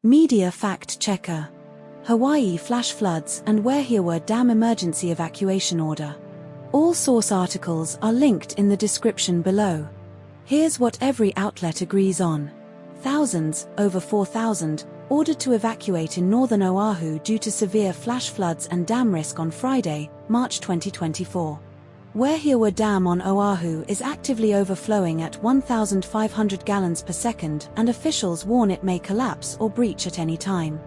Media Fact Checker. Hawaii flash floods and Wahiawa Dam emergency evacuation order. All source articles are linked in the description below. Here's what every outlet agrees on. Thousands, over 4,000, ordered to evacuate in northern Oahu due to severe flash floods and dam risk on Friday, March 2024. Wahiawa Dam on Oahu is actively overflowing at 1,500 gallons per second, and officials warn it may collapse or breach at any time.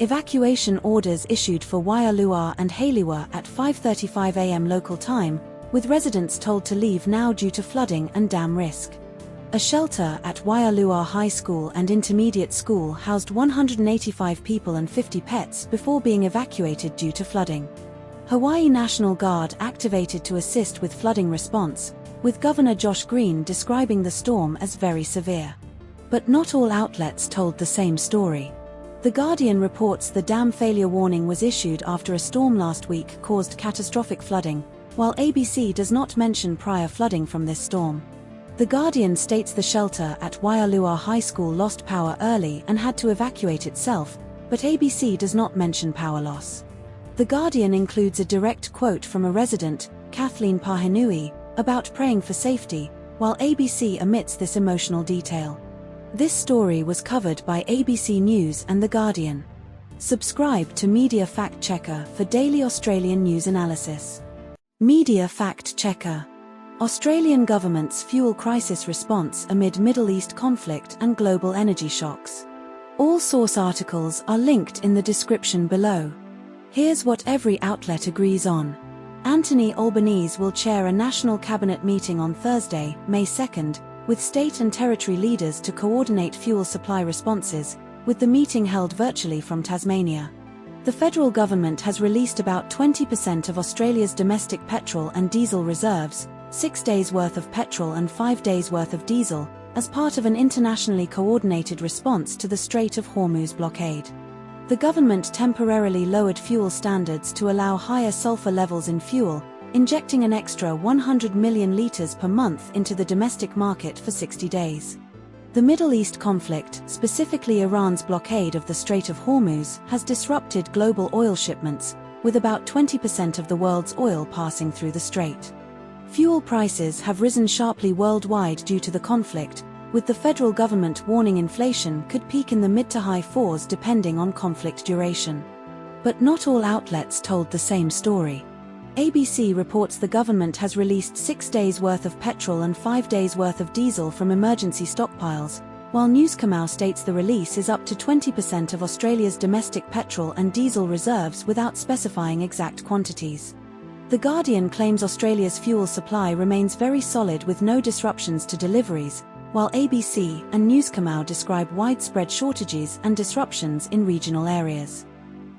Evacuation orders issued for Waialua and Haliwa at 5:35 a.m. local time, with residents told to leave now due to flooding and dam risk. A shelter at Waialua High School and Intermediate School housed 185 people and 50 pets before being evacuated due to flooding. Hawaii National Guard activated to assist with flooding response, with Governor Josh Green describing the storm as very severe. But not all outlets told the same story. The Guardian reports the dam failure warning was issued after a storm last week caused catastrophic flooding, while ABC does not mention prior flooding from this storm. The Guardian states the shelter at Waialua High School lost power early and had to evacuate itself, but ABC does not mention power loss. The Guardian includes a direct quote from a resident, Kathleen Pahenui, about praying for safety, while ABC omits this emotional detail. This story was covered by ABC News and The Guardian. Subscribe to Media Fact Checker for daily Australian news analysis. Media Fact Checker. Australian government's fuel crisis response amid Middle East conflict and global energy shocks. All source articles are linked in the description below. Here's what every outlet agrees on. Anthony Albanese will chair a national cabinet meeting on Thursday, May 2nd, with state and territory leaders to coordinate fuel supply responses, with the meeting held virtually from Tasmania. The federal government has released about 20% of Australia's domestic petrol and diesel reserves, 6 days' worth of petrol and 5 days' worth of diesel, as part of an internationally coordinated response to the Strait of Hormuz blockade. The government temporarily lowered fuel standards to allow higher sulfur levels in fuel, injecting an extra 100 million litres per month into the domestic market for 60 days. The Middle East conflict, specifically Iran's blockade of the Strait of Hormuz, has disrupted global oil shipments, with about 20% of the world's oil passing through the strait. Fuel prices have risen sharply worldwide due to the conflict, with the federal government warning inflation could peak in the mid to high fours depending on conflict duration. But not all outlets told the same story. ABC reports the government has released 6 days' worth of petrol and 5 days' worth of diesel from emergency stockpiles, while Newscomau states the release is up to 20% of Australia's domestic petrol and diesel reserves without specifying exact quantities. The Guardian claims Australia's fuel supply remains very solid with no disruptions to deliveries, while ABC and Newscomau describe widespread shortages and disruptions in regional areas.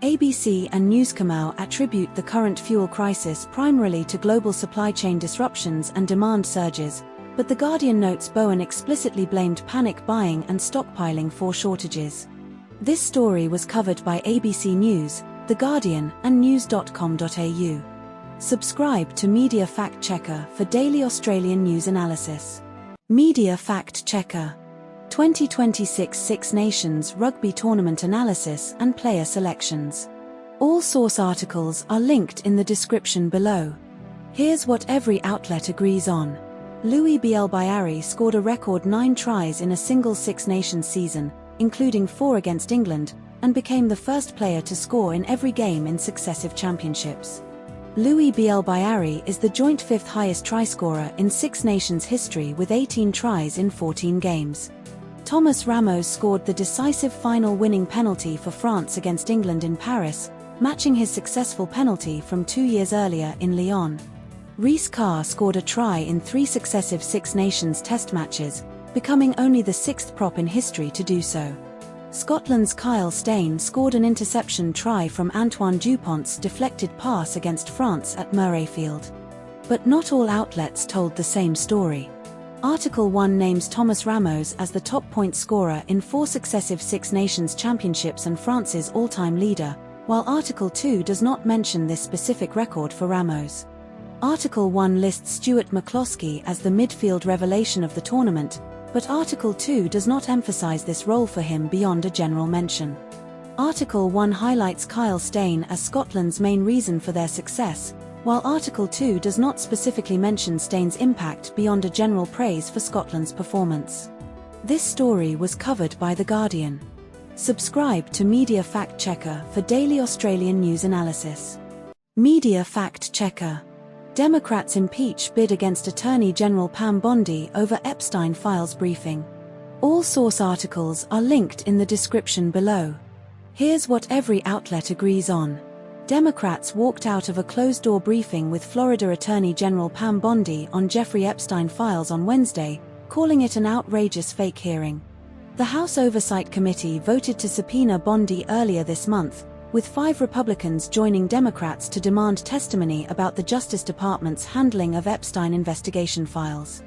ABC and Newscomau attribute the current fuel crisis primarily to global supply chain disruptions and demand surges, but The Guardian notes Bowen explicitly blamed panic buying and stockpiling for shortages. This story was covered by ABC News, The Guardian, and news.com.au. Subscribe to Media Fact Checker for daily Australian news analysis. Media Fact Checker. 2026 Six Nations Rugby Tournament Analysis and Player Selections. All source articles are linked in the description below. Here's what every outlet agrees on. Louis Bielbayari scored a record 9 tries in a single Six Nations season, including 4 against England, and became the first player to score in every game in successive championships. Louis Bielbayari is the joint 5th highest try scorer in Six Nations history with 18 tries in 14 games. Thomas Ramos scored the decisive final winning penalty for France against England in Paris, matching his successful penalty from 2 years earlier in Lyon. Rhys Carr scored a try in 3 successive Six Nations test matches, becoming only the 6th prop in history to do so. Scotland's Kyle Steyn scored an interception try from Antoine Dupont's deflected pass against France at Murrayfield. But not all outlets told the same story. Article 1 names Thomas Ramos as the top point scorer in 4 successive Six Nations championships and France's all-time leader, while Article 2 does not mention this specific record for Ramos. Article 1 lists Stuart McCloskey as the midfield revelation of the tournament, but Article 2 does not emphasize this role for him beyond a general mention. Article 1 highlights Kyle Steyn as Scotland's main reason for their success, while Article 2 does not specifically mention Steyn's impact beyond a general praise for Scotland's performance. This story was covered by The Guardian. Subscribe to Media Fact Checker for daily Australian news analysis. Media Fact Checker. Democrats impeach bid against Attorney General Pam Bondi over Epstein files briefing. All source articles are linked in the description below. Here's what every outlet agrees on. Democrats walked out of a closed-door briefing with Florida Attorney General Pam Bondi on Jeffrey Epstein files on Wednesday, calling it an outrageous fake hearing. The House Oversight Committee voted to subpoena Bondi earlier this month, with 5 Republicans joining Democrats to demand testimony about the Justice Department's handling of Epstein investigation files.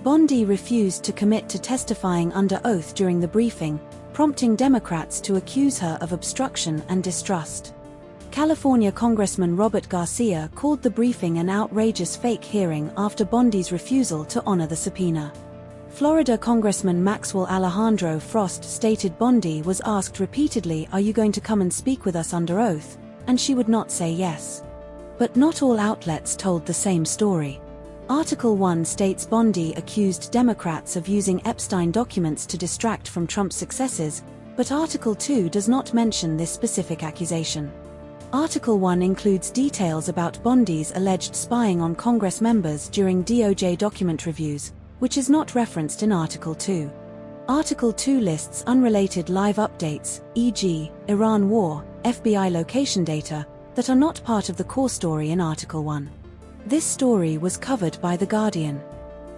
Bondi refused to commit to testifying under oath during the briefing, prompting Democrats to accuse her of obstruction and distrust. California Congressman Robert Garcia called the briefing an outrageous fake hearing after Bondi's refusal to honor the subpoena. Florida Congressman Maxwell Alejandro Frost stated Bondi was asked repeatedly, "Are you going to come and speak with us under oath?" and she would not say yes. But not all outlets told the same story. Article 1 states Bondi accused Democrats of using Epstein documents to distract from Trump's successes, but Article 2 does not mention this specific accusation. Article 1 includes details about Bondi's alleged spying on Congress members during DOJ document reviews, which is not referenced in Article 2. Article 2 lists unrelated live updates, e.g., Iran war, FBI location data, that are not part of the core story in Article 1. This story was covered by The Guardian.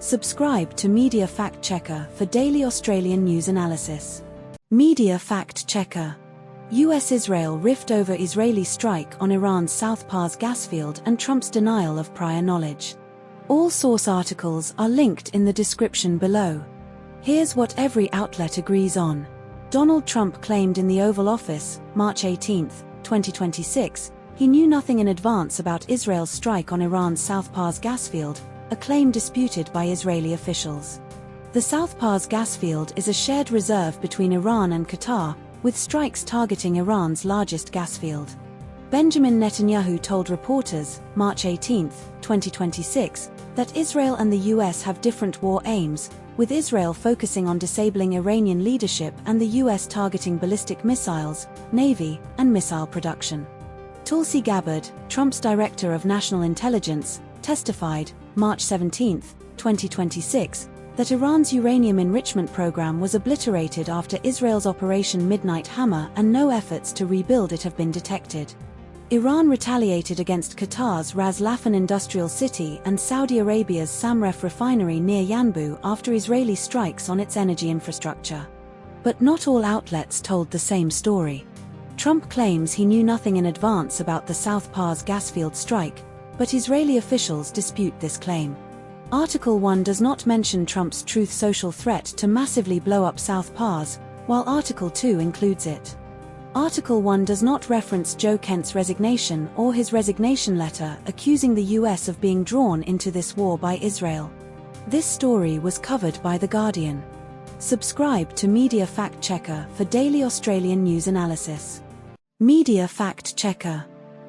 Subscribe to Media Fact Checker for daily Australian news analysis. Media Fact Checker. US-Israel rift over Israeli strike on Iran's South Pars gas field and Trump's denial of prior knowledge. All source articles are linked in the description below. Here's what every outlet agrees on. Donald Trump claimed in the Oval Office, March 18, 2026, he knew nothing in advance about Israel's strike on Iran's South Pars gas field, a claim disputed by Israeli officials. The South Pars gas field is a shared reserve between Iran and Qatar, with strikes targeting Iran's largest gas field. Benjamin Netanyahu told reporters, March 18, 2026, that Israel and the US have different war aims, with Israel focusing on disabling Iranian leadership and the US targeting ballistic missiles, Navy, and missile production. Tulsi Gabbard, Trump's Director of National Intelligence, testified, March 17, 2026, that Iran's uranium enrichment program was obliterated after Israel's Operation Midnight Hammer and no efforts to rebuild it have been detected. Iran retaliated against Qatar's Ras Laffan industrial city and Saudi Arabia's Samref refinery near Yanbu after Israeli strikes on its energy infrastructure. But not all outlets told the same story. Trump claims he knew nothing in advance about the South Pars gas field strike, but Israeli officials dispute this claim. Article 1 does not mention Trump's Truth Social threat to massively blow up South Pars, while Article 2 includes it. Article 1 does not reference Joe Kent's resignation or his resignation letter accusing the US of being drawn into this war by Israel. This story was covered by The Guardian. Subscribe to Media Fact Checker for daily Australian news analysis. Media Fact Checker.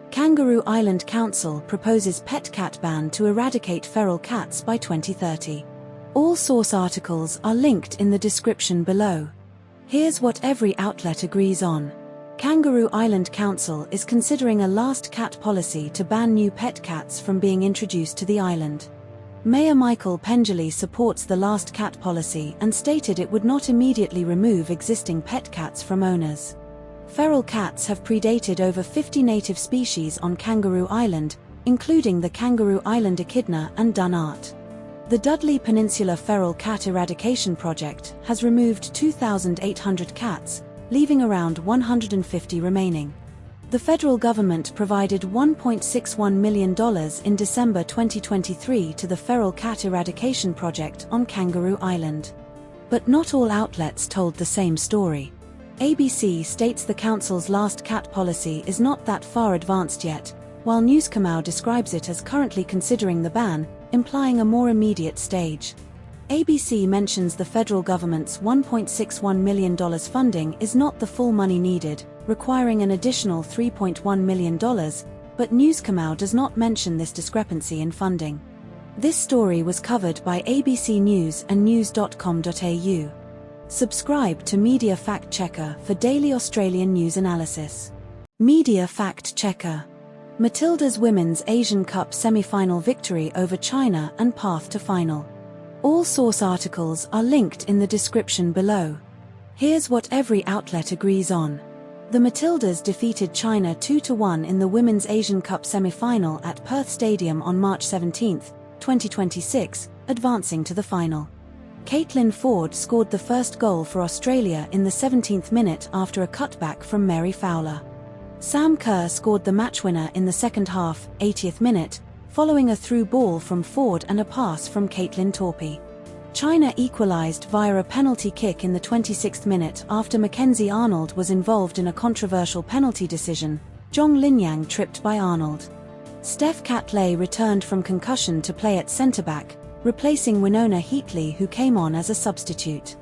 Kangaroo Island Council proposes pet cat ban to eradicate feral cats by 2030. All source articles are linked in the description below. Here's what every outlet agrees on. Kangaroo Island Council is considering a last cat policy to ban new pet cats from being introduced to the island. Mayor Michael Pengelly supports the last cat policy and stated it would not immediately remove existing pet cats from owners. Feral cats have predated over 50 native species on Kangaroo Island, including the Kangaroo Island echidna and Dunnart. The Dudley Peninsula Feral Cat Eradication Project has removed 2,800 cats, leaving around 150 remaining. The federal government provided $1.61 million in December 2023 to the Feral Cat Eradication Project on Kangaroo Island. But not all outlets told the same story. ABC states the council's last cat policy is not that far advanced yet, while Newscomow describes it as currently considering the ban, implying a more immediate stage. ABC mentions the federal government's $1.61 million funding is not the full money needed, requiring an additional $3.1 million, but Newscomau does not mention this discrepancy in funding. This story was covered by ABC News and news.com.au. Subscribe to Media Fact Checker for daily Australian news analysis. Media Fact Checker. Matilda's Women's Asian Cup semi-final victory over China and path to final. All source articles are linked in the description below. Here's what every outlet agrees on. The Matildas defeated China 2-1 in the Women's Asian Cup semi-final at Perth Stadium on March 17, 2026, advancing to the final. Caitlin Foord scored the first goal for Australia in the 17th minute after a cutback from Mary Fowler. Sam Kerr scored the match winner in the second half, 80th minute, following a through ball from Foord and a pass from Caitlin Torpey. China equalised via a penalty kick in the 26th minute after Mackenzie Arnold was involved in a controversial penalty decision. Zhong Linyang tripped by Arnold. Steph Catley returned from concussion to play at centre-back, replacing Winona Heatley, who came on as a substitute.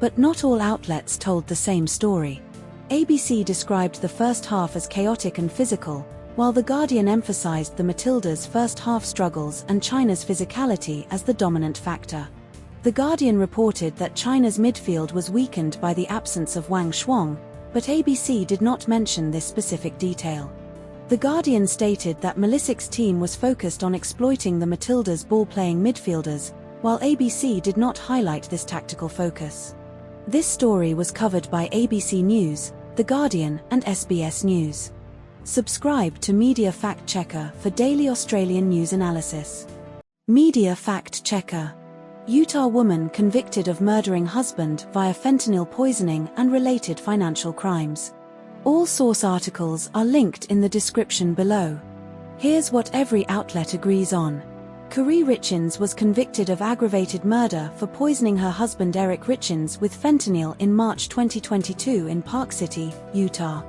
But not all outlets told the same story. ABC described the first half as chaotic and physical, while The Guardian emphasized the Matildas' first half struggles and China's physicality as the dominant factor. The Guardian reported that China's midfield was weakened by the absence of Wang Shuang, but ABC did not mention this specific detail. The Guardian stated that Melisic's team was focused on exploiting the Matildas' ball-playing midfielders, while ABC did not highlight this tactical focus. This story was covered by ABC News, The Guardian, and SBS News. Subscribe to Media Fact Checker for daily Australian news analysis. Media Fact Checker. Utah woman convicted of murdering husband via fentanyl poisoning and related financial crimes. All source articles are linked in the description below. Here's what every outlet agrees on. Caree Richins was convicted of aggravated murder for poisoning her husband Eric Richins with fentanyl in March 2022 in Park City, Utah.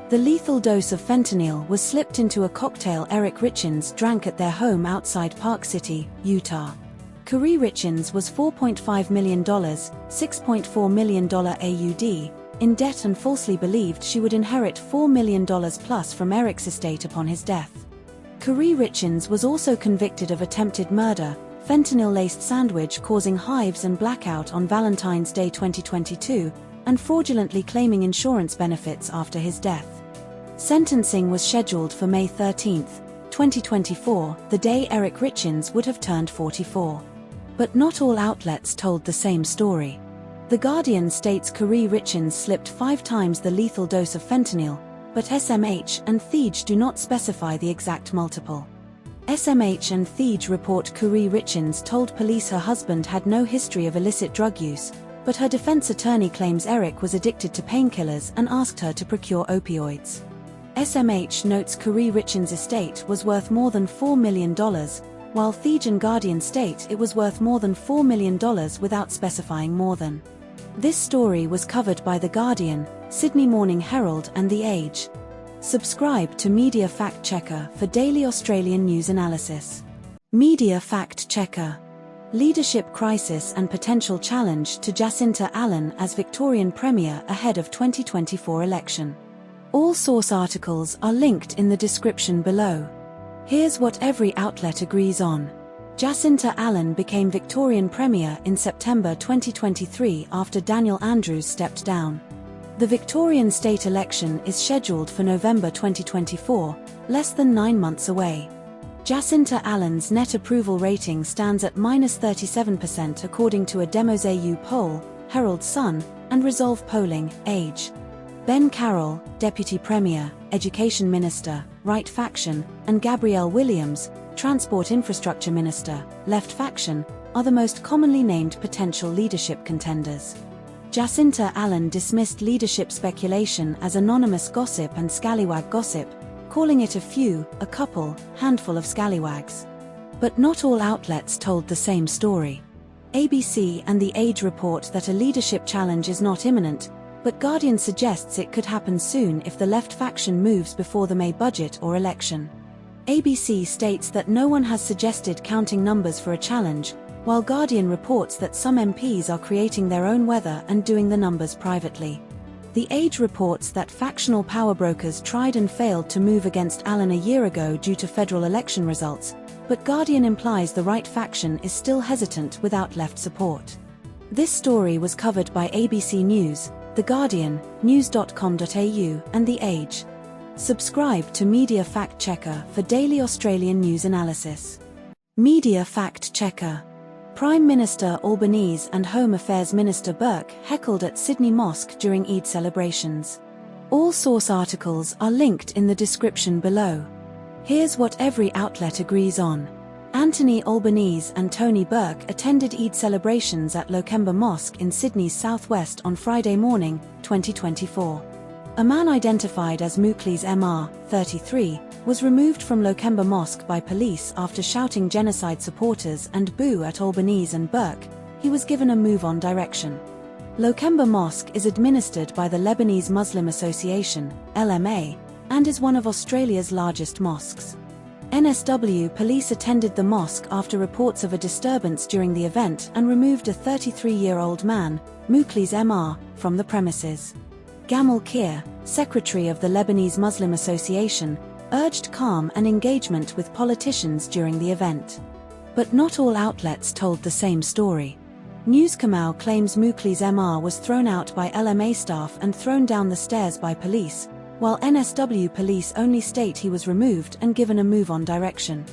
The lethal dose of fentanyl was slipped into a cocktail Eric Richins drank at their home outside Park City, Utah. Caree Richins was $4.5 million, $6.4 million AUD, in debt and falsely believed she would inherit $4 million plus from Eric's estate upon his death. Caree Richins was also convicted of attempted murder, fentanyl-laced sandwich causing hives and blackout on Valentine's Day 2022, and fraudulently claiming insurance benefits after his death. Sentencing was scheduled for May 13, 2024, the day Eric Richins would have turned 44. But not all outlets told the same story. The Guardian states Caree Richins slipped 5 times the lethal dose of fentanyl, but SMH and Thege do not specify the exact multiple. SMH and Thege report Caree Richins told police her husband had no history of illicit drug use, but her defense attorney claims Eric was addicted to painkillers and asked her to procure opioids. SMH notes Caree Richins' estate was worth more than $4 million, while Thege and Guardian state it was worth more than $4 million without specifying more than. This story was covered by The Guardian, Sydney Morning Herald and The Age. Subscribe to Media Fact Checker for daily Australian news analysis. Media Fact Checker. Leadership crisis and potential challenge to Jacinta Allan as Victorian Premier ahead of 2024 election. All source articles are linked in the description below. Here's what every outlet agrees on. Jacinta Allan became Victorian Premier in September 2023 after Daniel Andrews stepped down. The Victorian state election is scheduled for November 2024, less than 9 months away. Jacinta Allan's net approval rating stands at -37% according to a Demos AU poll, Herald Sun, and Resolve Polling, Age. Ben Carroll, Deputy Premier, Education Minister, Right Faction, and Gabrielle Williams, Transport Infrastructure Minister, Left Faction, are the most commonly named potential leadership contenders. Jacinta Allan dismissed leadership speculation as anonymous gossip and scallywag gossip, calling it a couple, handful of scallywags. But not all outlets told the same story. ABC and The Age report that a leadership challenge is not imminent, but Guardian suggests it could happen soon if the left faction moves before the May budget or election. ABC states that no one has suggested counting numbers for a challenge, while Guardian reports that some MPs are creating their own weather and doing the numbers privately. The Age reports that factional power brokers tried and failed to move against Allen a year ago due to federal election results, but Guardian implies the right faction is still hesitant without left support. This story was covered by ABC News, The Guardian, news.com.au, and The Age. Subscribe to Media Fact Checker for daily Australian news analysis. Media Fact Checker. Prime Minister Albanese and Home Affairs Minister Burke heckled at Sydney Mosque during Eid celebrations. All source articles are linked in the description below. Here's what every outlet agrees on. Anthony Albanese and Tony Burke attended Eid celebrations at Lokemba Mosque in Sydney's southwest on Friday morning, 2024. A man identified as Mukhlis Mr, 33, was removed from Lokemba Mosque by police after shouting genocide supporters and boo at Albanese and Burke. He was given a move-on direction. Lokemba Mosque is administered by the Lebanese Muslim Association, LMA, and is one of Australia's largest mosques. NSW police attended the mosque after reports of a disturbance during the event and removed a 33-year-old man, Mukhlis Mr, from the premises. Gamal Kir, secretary of the Lebanese Muslim Association, urged calm and engagement with politicians during the event. But not all outlets told the same story. Newscamau claims Mukhlis Mr was thrown out by LMA staff and thrown down the stairs by police, while NSW police only state he was removed and given a move-on direction.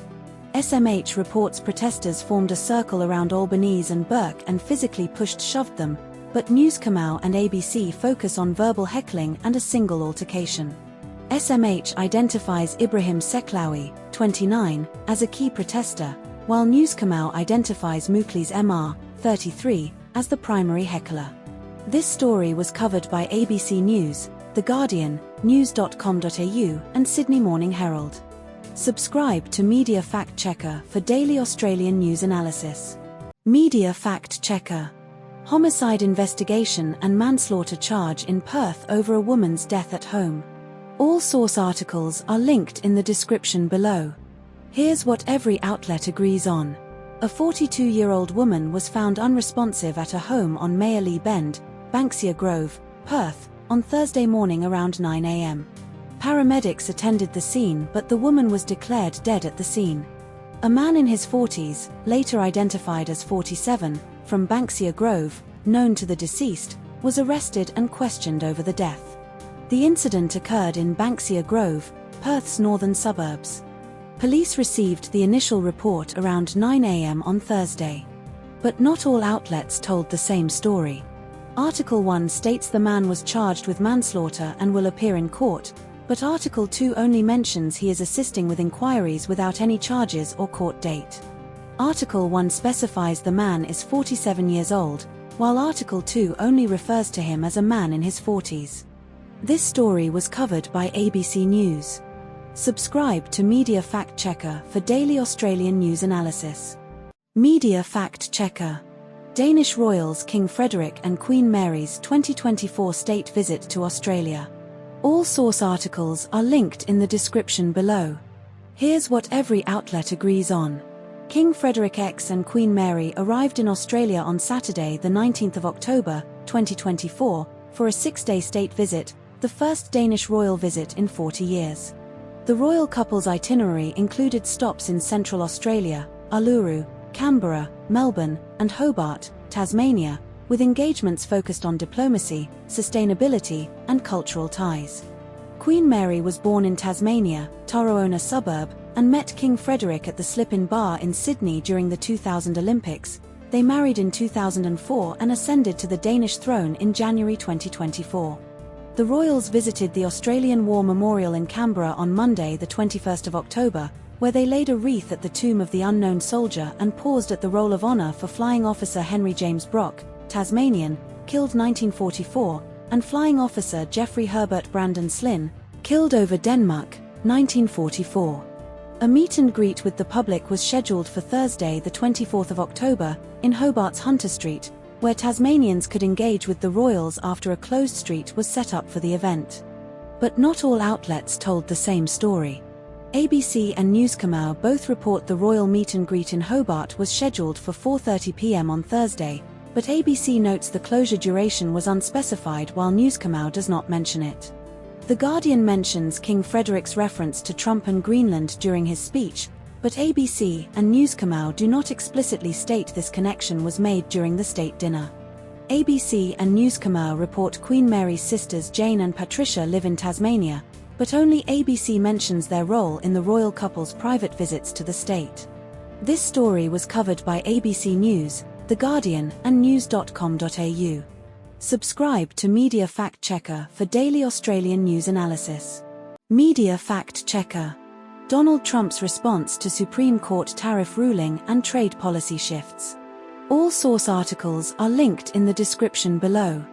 SMH reports protesters formed a circle around Albanese and Burke and physically shoved them, but Newscamau and ABC focus on verbal heckling and a single altercation. SMH identifies Ibrahim Seklawi, 29, as a key protester, while Newscamau identifies Mukhlis Mr, 33, as the primary heckler. This story was covered by ABC News, The Guardian, news.com.au, and Sydney Morning Herald. Subscribe to Media Fact Checker for daily Australian news analysis. Media Fact Checker. Homicide investigation and manslaughter charge in Perth over a woman's death at home. All source articles are linked in the description below. Here's what every outlet agrees on. A 42-year-old woman was found unresponsive at her home on Mayerley Bend, Banksia Grove, Perth, on Thursday morning around 9 a.m. Paramedics attended the scene, but the woman was declared dead at the scene. A man in his 40s, later identified as 47, from Banksia Grove, known to the deceased, was arrested and questioned over the death. The incident occurred in Banksia Grove, Perth's northern suburbs. Police received the initial report around 9 a.m. on Thursday. But not all outlets told the same story. Article 1 states the man was charged with manslaughter and will appear in court, but Article 2 only mentions he is assisting with inquiries without any charges or court date. Article 1 specifies the man is 47 years old, while Article 2 only refers to him as a man in his 40s. This story was covered by ABC News. Subscribe to Media Fact Checker for daily Australian news analysis. Media Fact Checker. Danish royals King Frederick and Queen Mary's 2024 state visit to Australia. All source articles are linked in the description below. Here's what every outlet agrees on. King Frederick X and Queen Mary arrived in Australia on Saturday, the 19th of October, 2024, for a 6-day state visit, the first Danish royal visit in 40 years. The royal couple's itinerary included stops in Central Australia, Uluru, Canberra, Melbourne, and Hobart, Tasmania, with engagements focused on diplomacy, sustainability, and cultural ties. Queen Mary was born in Tasmania, Taraona suburb, and met King Frederick at the Slip-In Bar in Sydney during the 2000 Olympics. They married in 2004 and ascended to the Danish throne in January 2024. The royals visited the Australian War Memorial in Canberra on Monday, the 21st of October, where they laid a wreath at the tomb of the unknown soldier and paused at the Roll of Honour for Flying Officer Henry James Brock, Tasmanian, killed 1944, and Flying Officer Jeffrey Herbert Brandon Slynn, killed over Denmark, 1944. A meet and greet with the public was scheduled for Thursday, the 24th of October, in Hobart's Hunter Street, where Tasmanians could engage with the royals after a closed street was set up for the event. But not all outlets told the same story. ABC and Newscomau both report the royal meet and greet in Hobart was scheduled for 4:30 p.m. on Thursday, but ABC notes the closure duration was unspecified while Newscomau does not mention it. The Guardian mentions King Frederick's reference to Trump and Greenland during his speech, but ABC and Newscomau do not explicitly state this connection was made during the state dinner. ABC and Newscomau report Queen Mary's sisters Jane and Patricia live in Tasmania, but only ABC mentions their role in the royal couple's private visits to the state. This story was covered by ABC News, The Guardian, and news.com.au. Subscribe to Media Fact Checker for daily Australian news analysis. Media Fact Checker. Donald Trump's response to Supreme Court tariff ruling and trade policy shifts. All source articles are linked in the description below.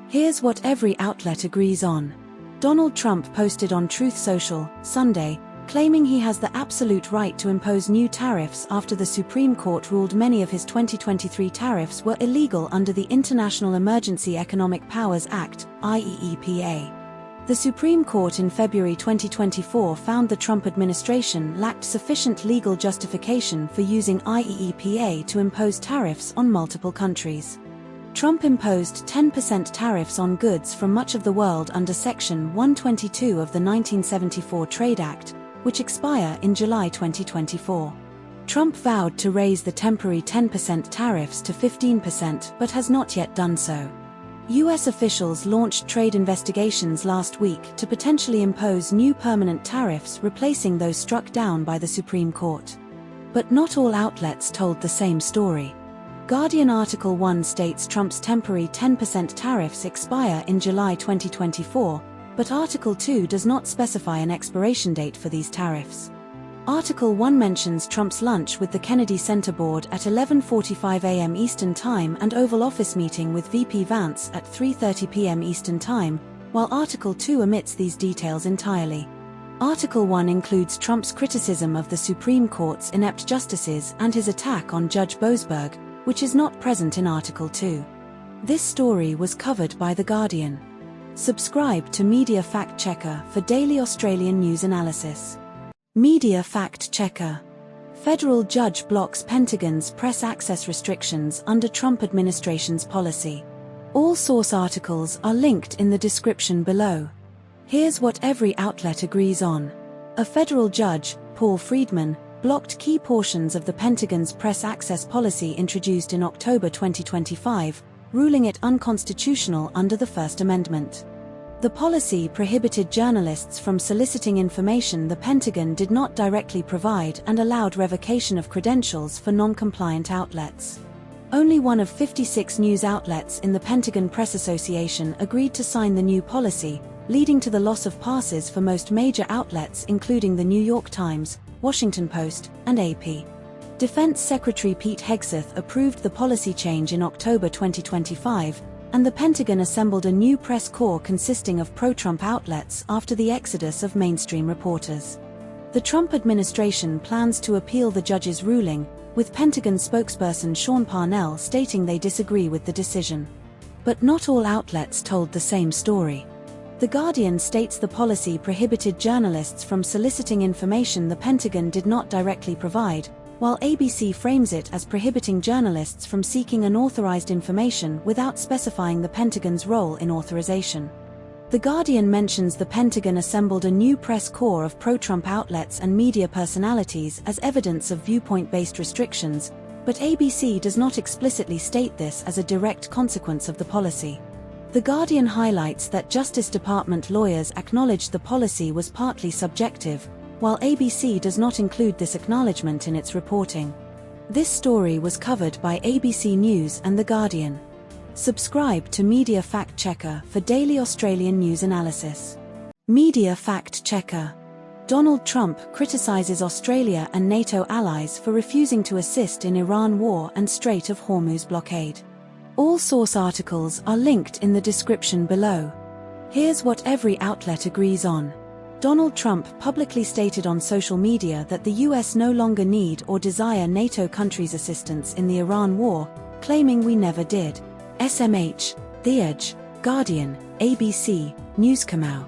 Here's what every outlet agrees on. Donald Trump posted on Truth Social, Sunday, claiming he has the absolute right to impose new tariffs after the Supreme Court ruled many of his 2023 tariffs were illegal under the International Emergency Economic Powers Act, IEEPA. The Supreme Court in February 2024 found the Trump administration lacked sufficient legal justification for using IEEPA to impose tariffs on multiple countries. Trump imposed 10% tariffs on goods from much of the world under Section 122 of the 1974 Trade Act, which expire in July 2024. Trump vowed to raise the temporary 10% tariffs to 15% but has not yet done so. U.S. officials launched trade investigations last week to potentially impose new permanent tariffs replacing those struck down by the Supreme Court. But not all outlets told the same story. Guardian Article 1 states Trump's temporary 10% tariffs expire in July 2024, but Article 2 does not specify an expiration date for these tariffs. Article 1 mentions Trump's lunch with the Kennedy Center Board at 11:45 a.m. Eastern Time and Oval Office meeting with VP Vance at 3:30 p.m. Eastern Time, while Article 2 omits these details entirely. Article 1 includes Trump's criticism of the Supreme Court's inept justices and his attack on Judge Boasberg, which is not present in Article 2. This story was covered by The Guardian. Subscribe to Media Fact Checker for daily Australian news analysis. Media Fact Checker. Federal judge blocks Pentagon's press access restrictions under Trump administration's policy. All source articles are linked in the description below. Here's what every outlet agrees on. A federal judge, Paul Friedman, blocked key portions of the Pentagon's press access policy introduced in October 2025, ruling it unconstitutional under the First Amendment. The policy prohibited journalists from soliciting information the Pentagon did not directly provide and allowed revocation of credentials for non-compliant outlets. Only one of 56 news outlets in the Pentagon Press Association agreed to sign the new policy, leading to the loss of passes for most major outlets including the New York Times, Washington Post, and AP. Defense Secretary Pete Hegseth approved the policy change in October 2025, and the Pentagon assembled a new press corps consisting of pro-Trump outlets after the exodus of mainstream reporters. The Trump administration plans to appeal the judge's ruling, with Pentagon spokesperson Sean Parnell stating they disagree with the decision. But not all outlets told the same story. The Guardian states the policy prohibited journalists from soliciting information the Pentagon did not directly provide, while ABC frames it as prohibiting journalists from seeking unauthorized information without specifying the Pentagon's role in authorization. The Guardian mentions the Pentagon assembled a new press corps of pro-Trump outlets and media personalities as evidence of viewpoint-based restrictions, but ABC does not explicitly state this as a direct consequence of the policy. The Guardian highlights that Justice Department lawyers acknowledged the policy was partly subjective, while ABC does not include this acknowledgement in its reporting. This story was covered by ABC News and The Guardian. Subscribe to Media Fact Checker for daily Australian news analysis. Media Fact Checker. Donald Trump criticizes Australia and NATO allies for refusing to assist in Iran war and Strait of Hormuz blockade. All source articles are linked in the description below. Here's what every outlet agrees on. Donald Trump publicly stated on social media that the US no longer need or desire NATO countries' assistance in the Iran war, claiming we never did. SMH, The Edge, Guardian, ABC, Newscomau.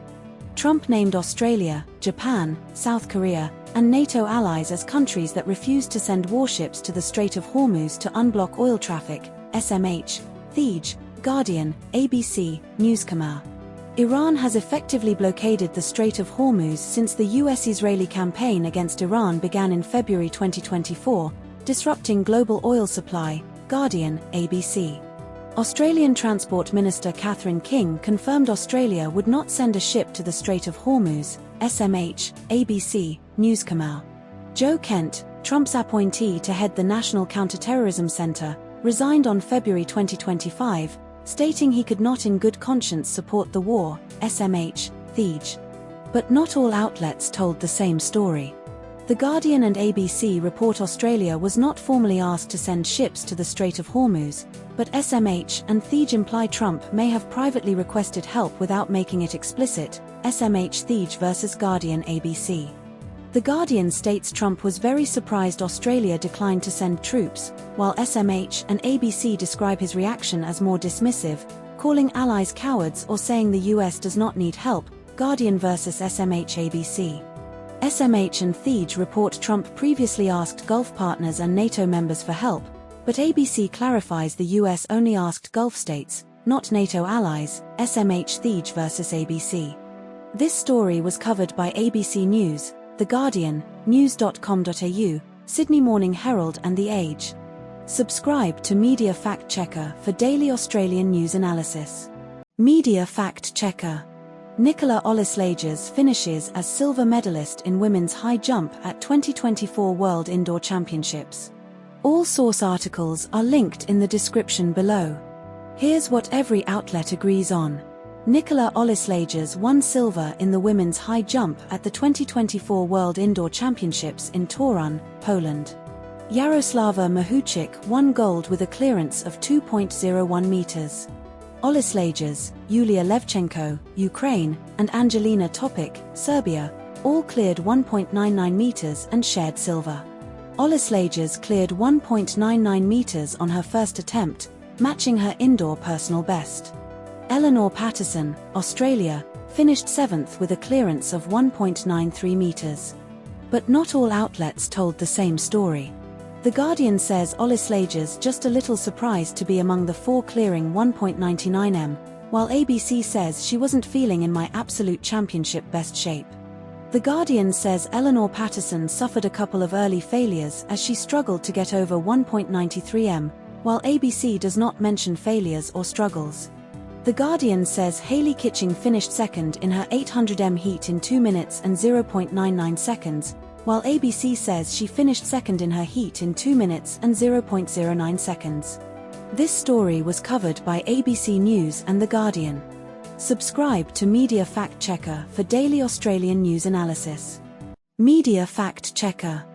Trump named Australia, Japan, South Korea, and NATO allies as countries that refused to send warships to the Strait of Hormuz to unblock oil traffic, SMH, THEEJ, Guardian, ABC, Newscomer. Iran has effectively blockaded the Strait of Hormuz since the US-Israeli campaign against Iran began in February 2024, disrupting global oil supply, Guardian, ABC. Australian Transport Minister Catherine King confirmed Australia would not send a ship to the Strait of Hormuz, SMH, ABC, Newscomer. Joe Kent, Trump's appointee to head the National Counterterrorism Center, resigned on February 2025, stating he could not in good conscience support the war, SMH, THEEJ. But not all outlets told the same story. The Guardian and ABC report Australia was not formally asked to send ships to the Strait of Hormuz, but SMH and THEEJ imply Trump may have privately requested help without making it explicit, SMH THEEJ vs Guardian ABC. The Guardian states Trump was very surprised Australia declined to send troops, while SMH and ABC describe his reaction as more dismissive, calling allies cowards or saying the US does not need help, Guardian vs SMH ABC. SMH and THEEJ report Trump previously asked Gulf partners and NATO members for help, but ABC clarifies the US only asked Gulf states, not NATO allies, SMH THEEJ vs ABC. This story was covered by ABC News, The Guardian, news.com.au, Sydney Morning Herald and The Age. Subscribe to Media Fact Checker for daily Australian news analysis. Media Fact Checker. Nicola Ollis-Lages finishes as silver medalist in women's high jump at 2024 World Indoor Championships. All source articles are linked in the description below. Here's what every outlet agrees on. Nicola Ollis-Lages won silver in the women's high jump at the 2024 World Indoor Championships in Torun, Poland. Yaroslava Mahuchik won gold with a clearance of 2.01 meters. Ollis-Lages, Yulia Levchenko, Ukraine, and Angelina Topic, Serbia, all cleared 1.99 meters and shared silver. Ollis-Lages cleared 1.99 meters on her first attempt, matching her indoor personal best. Eleanor Patterson, Australia, finished 7th with a clearance of 1.93 meters. But not all outlets told the same story. The Guardian says Ollis-Lages just a little surprised to be among the four clearing 1.99 m, while ABC says she wasn't feeling in my absolute championship best shape. The Guardian says Eleanor Patterson suffered a couple of early failures as she struggled to get over 1.93 m, while ABC does not mention failures or struggles. The Guardian says Hayley Kitching finished second in her 800 m heat in 2 minutes and 0.99 seconds, while ABC says she finished second in her heat in 2 minutes and 0.09 seconds. This story was covered by ABC News and The Guardian. Subscribe to Media Fact Checker for daily Australian news analysis. Media Fact Checker.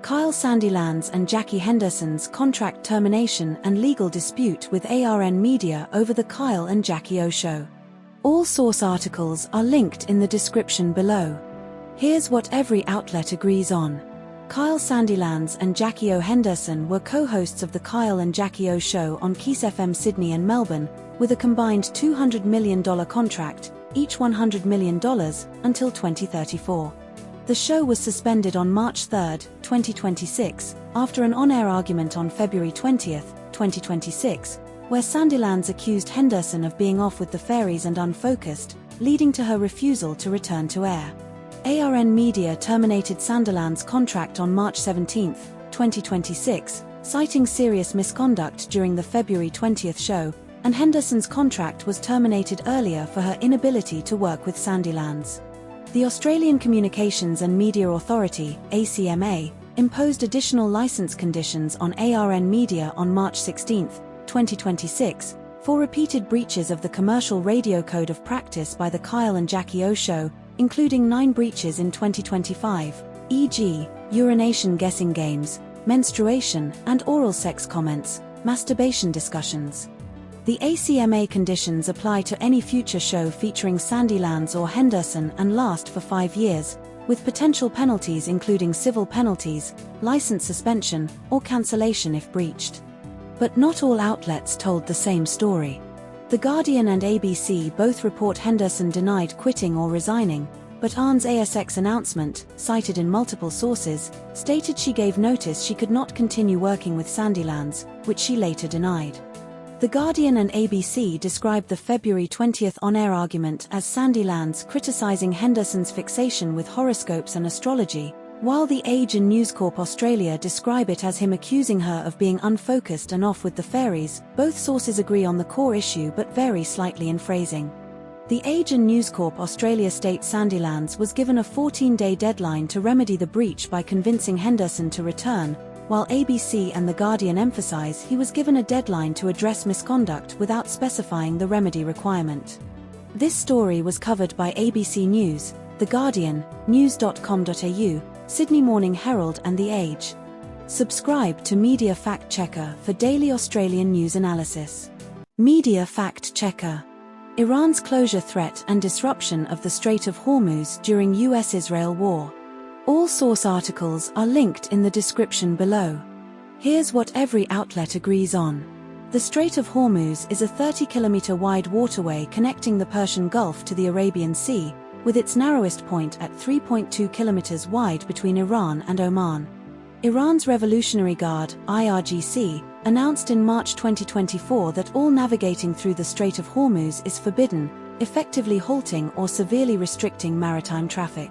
Kyle Sandilands and Jackie Henderson's contract termination and legal dispute with ARN Media over the Kyle and Jackie O Show. All source articles are linked in the description below. Here's what every outlet agrees on. Kyle Sandilands and Jackie O Henderson were co-hosts of the Kyle and Jackie O Show on Kiss FM Sydney and Melbourne, with a combined $200 million contract, each $100 million, until 2034. The show was suspended on March 3, 2026, after an on-air argument on February 20, 2026, where Sandilands accused Henderson of being off with the fairies and unfocused, leading to her refusal to return to air. ARN Media terminated Sandilands' contract on March 17, 2026, citing serious misconduct during the February 20 show, and Henderson's contract was terminated earlier for her inability to work with Sandilands. The Australian Communications and Media Authority, ACMA, imposed additional license conditions on ARN Media on March 16, 2026, for repeated breaches of the Commercial Radio Code of Practice by the Kyle and Jackie O Show, including 9 breaches in 2025, e.g., urination guessing games, menstruation and oral sex comments, masturbation discussions. The ACMA conditions apply to any future show featuring Sandilands or Henderson and last for 5 years, with potential penalties including civil penalties, license suspension, or cancellation if breached. But not all outlets told the same story. The Guardian and ABC both report Henderson denied quitting or resigning, but Iran's ASX announcement, cited in multiple sources, stated she gave notice she could not continue working with Sandilands, which she later denied. The Guardian and ABC described the February 20 on-air argument as Sandilands criticizing Henderson's fixation with horoscopes and astrology, while The Age and News Corp Australia describe it as him accusing her of being unfocused and off with the fairies. Both sources agree on the core issue but vary slightly in phrasing. The Age and News Corp Australia states Sandilands was given a 14-day deadline to remedy the breach by convincing Henderson to return, while ABC and The Guardian emphasize he was given a deadline to address misconduct without specifying the remedy requirement. This story was covered by ABC News, The Guardian, news.com.au, Sydney Morning Herald and The Age. Subscribe to Media Fact Checker for daily Australian news analysis. Media Fact Checker. Iran's closure threat and disruption of the Strait of Hormuz during US-Israel war. All source articles are linked in the description below. Here's what every outlet agrees on. The Strait of Hormuz is a 30-kilometer wide waterway connecting the Persian Gulf to the Arabian Sea, with its narrowest point at 3.2 kilometers wide between Iran and Oman. Iran's Revolutionary Guard, IRGC, announced in March 2024 that all navigating through the Strait of Hormuz is forbidden, effectively halting or severely restricting maritime traffic.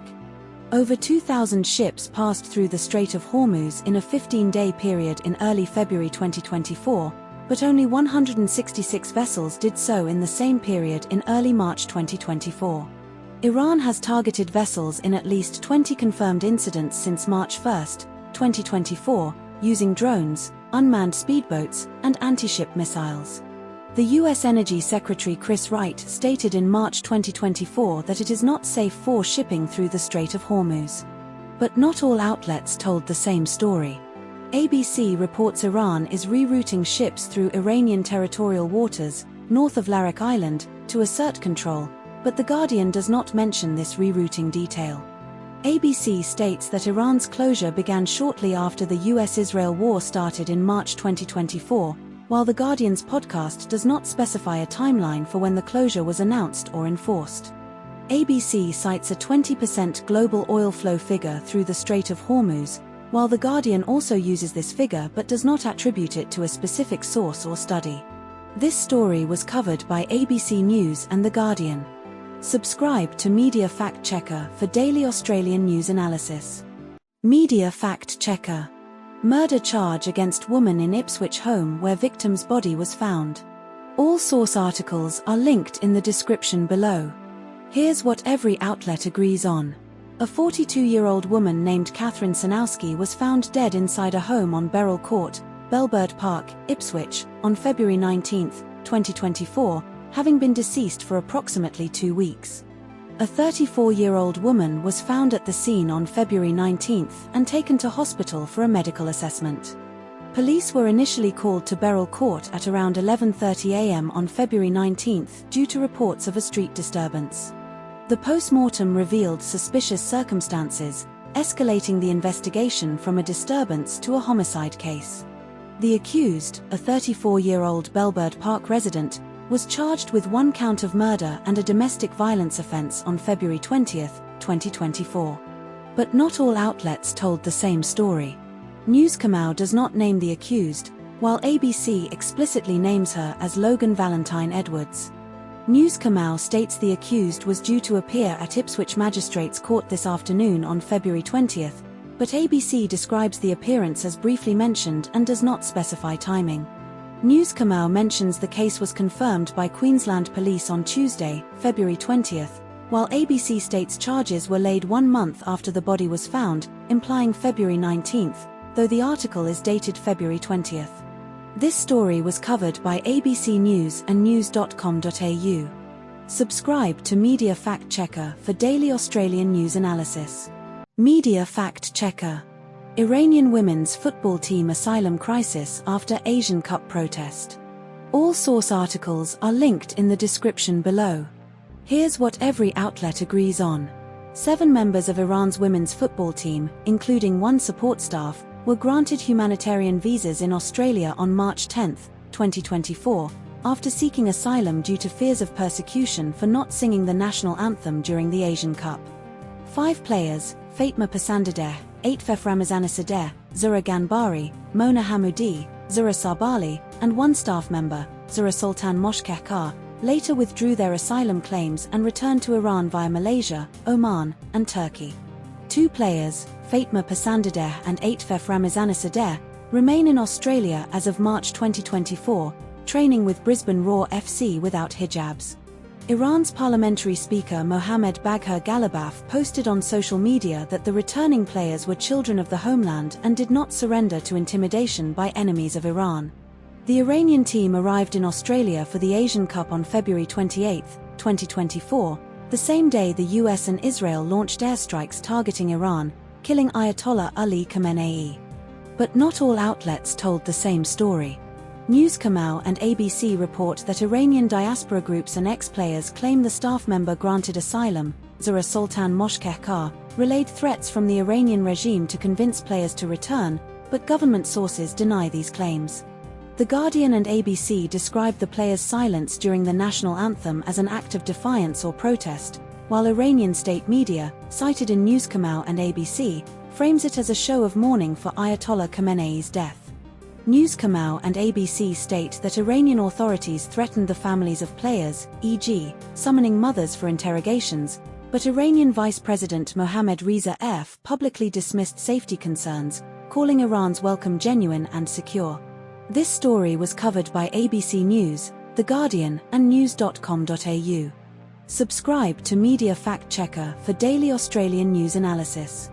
Over 2,000 ships passed through the Strait of Hormuz in a 15-day period in early February 2024, but only 166 vessels did so in the same period in early March 2024. Iran has targeted vessels in at least 20 confirmed incidents since March 1, 2024, using drones, unmanned speedboats, and anti-ship missiles. The U.S. Energy Secretary Chris Wright stated in March 2024 that it is not safe for shipping through the Strait of Hormuz. But not all outlets told the same story. ABC reports Iran is rerouting ships through Iranian territorial waters, north of Larak Island, to assert control, but The Guardian does not mention this rerouting detail. ABC states that Iran's closure began shortly after the US-Israel war started in March 2024, while The Guardian's podcast does not specify a timeline for when the closure was announced or enforced. ABC cites a 20% global oil flow figure through the Strait of Hormuz, while The Guardian also uses this figure but does not attribute it to a specific source or study. This story was covered by ABC News and The Guardian. Subscribe to Media Fact Checker for daily Australian news analysis. Media Fact Checker. Murder charge against woman in Ipswich home where victim's body was found. All source articles are linked in the description below. Here's what every outlet agrees on. A 42-year-old woman named Catherine Sanowski was found dead inside a home on Beryl Court, Bellbird Park, Ipswich, on February 19, 2024, having been deceased for approximately 2 weeks. A 34-year-old woman was found at the scene on February 19 and taken to hospital for a medical assessment. Police were initially called to Beryl Court at around 11:30 a.m. on February 19 due to reports of a street disturbance. The post-mortem revealed suspicious circumstances, escalating the investigation from a disturbance to a homicide case. The accused, a 34-year-old Bellbird Park resident, was charged with 1 count of murder and a domestic violence offence on February 20, 2024. But not all outlets told the same story. News Kamau does not name the accused, while ABC explicitly names her as Logan Valentine Edwards. News Kamau states the accused was due to appear at Ipswich Magistrates Court this afternoon on February 20, but ABC describes the appearance as briefly mentioned and does not specify timing. News Kamau mentions the case was confirmed by Queensland Police on Tuesday, February 20, while ABC states charges were laid 1 month after the body was found, implying February 19, though the article is dated February 20. This story was covered by ABC News and news.com.au. Subscribe to Media Fact Checker for daily Australian news analysis. Media Fact Checker. Iranian women's football team asylum crisis after Asian Cup protest. All source articles are linked in the description below. Here's what every outlet agrees on. 7 members of Iran's women's football team, including 1 support staff, were granted humanitarian visas in Australia on March 10, 2024, after seeking asylum due to fears of persecution for not singing the national anthem during the Asian Cup. 5 players, Fatma Pasandadeh, Atfef Ramazanisadeh, Zura Ganbari, Mona Hamoudi, Zura Sabali, and 1 staff member, Zura Sultan Moshkehkar, later withdrew their asylum claims and returned to Iran via Malaysia, Oman, and Turkey. 2 players, Fatma Pasandadeh and Atfef Ramazanisadeh, remain in Australia as of March 2024, training with Brisbane Roar FC without hijabs. Iran's parliamentary speaker Mohammad Bagher Ghalibaf posted on social media that the returning players were children of the homeland and did not surrender to intimidation by enemies of Iran. The Iranian team arrived in Australia for the Asian Cup on February 28, 2024, the same day the US and Israel launched airstrikes targeting Iran, killing Ayatollah Ali Khamenei. But not all outlets told the same story. News Kamau and ABC report that Iranian diaspora groups and ex-players claim the staff member granted asylum, Zura Sultan Moshkehkar, relayed threats from the Iranian regime to convince players to return, but government sources deny these claims. The Guardian and ABC described the players' silence during the national anthem as an act of defiance or protest, while Iranian state media, cited in News Kamau and ABC, frames it as a show of mourning for Ayatollah Khamenei's death. News Kamau and ABC state that Iranian authorities threatened the families of players, e.g., summoning mothers for interrogations, but Iranian Vice President Mohammad Reza F. publicly dismissed safety concerns, calling Iran's welcome genuine and secure. This story was covered by ABC News, The Guardian, and news.com.au. Subscribe to Media Fact Checker for daily Australian news analysis.